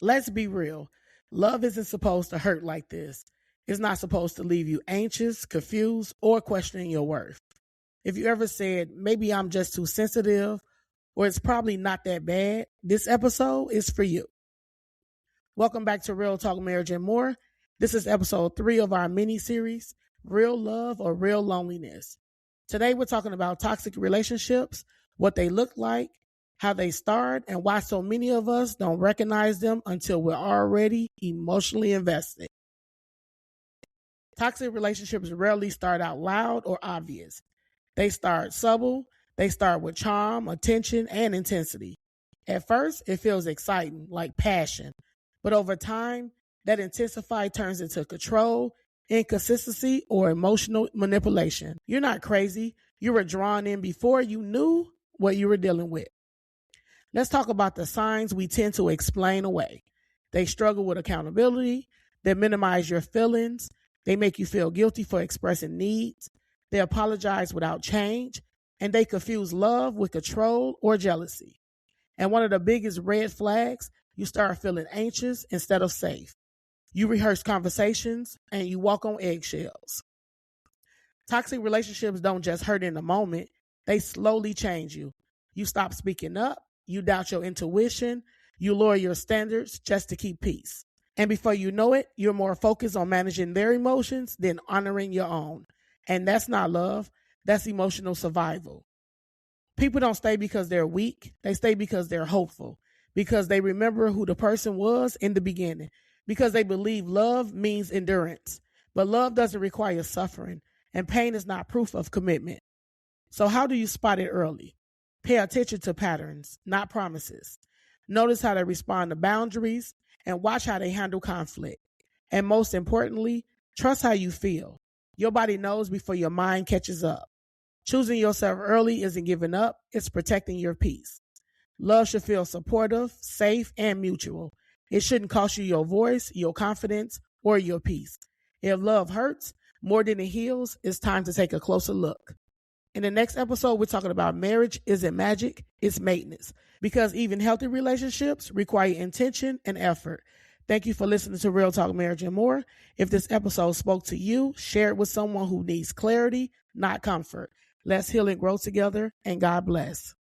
Let's be real. Love isn't supposed to hurt like this. It's not supposed to leave you anxious, confused, or questioning your worth. If you ever said, maybe I'm just too sensitive, or it's probably not that bad, this episode is for you. Welcome back to Real Talk Marriage and More. This is episode 3 of our mini-series, Real Love or Real Loneliness. Today we're talking about toxic relationships, what they look like, how they start, and why so many of us don't recognize them until we're already emotionally invested. Toxic relationships rarely start out loud or obvious. They start subtle. They start with charm, attention, and intensity. At first, it feels exciting, like passion. But over time, that intensity turns into control, inconsistency, or emotional manipulation. You're not crazy. You were drawn in before you knew what you were dealing with. Let's talk about the signs we tend to explain away. They struggle with accountability. They minimize your feelings. They make you feel guilty for expressing needs. They apologize without change. And they confuse love with control or jealousy. And one of the biggest red flags, you start feeling anxious instead of safe. You rehearse conversations and you walk on eggshells. Toxic relationships don't just hurt in the moment. They slowly change you. You stop speaking up. You doubt your intuition. You lower your standards just to keep peace. And before you know it, you're more focused on managing their emotions than honoring your own. And that's not love. That's emotional survival. People don't stay because they're weak. They stay because they're hopeful, because they remember who the person was in the beginning, because they believe love means endurance. But love doesn't require suffering, and pain is not proof of commitment. So how do you spot it early? Pay attention to patterns, not promises. Notice how they respond to boundaries and watch how they handle conflict. And most importantly, trust how you feel. Your body knows before your mind catches up. Choosing yourself early isn't giving up, it's protecting your peace. Love should feel supportive, safe, and mutual. It shouldn't cost you your voice, your confidence, or your peace. If love hurts more than it heals, it's time to take a closer look. In the next episode, we're talking about marriage isn't magic, it's maintenance. Because even healthy relationships require intention and effort. Thank you for listening to Real Talk Marriage and More. If this episode spoke to you, share it with someone who needs clarity, not comfort. Let's heal and grow together, and God bless.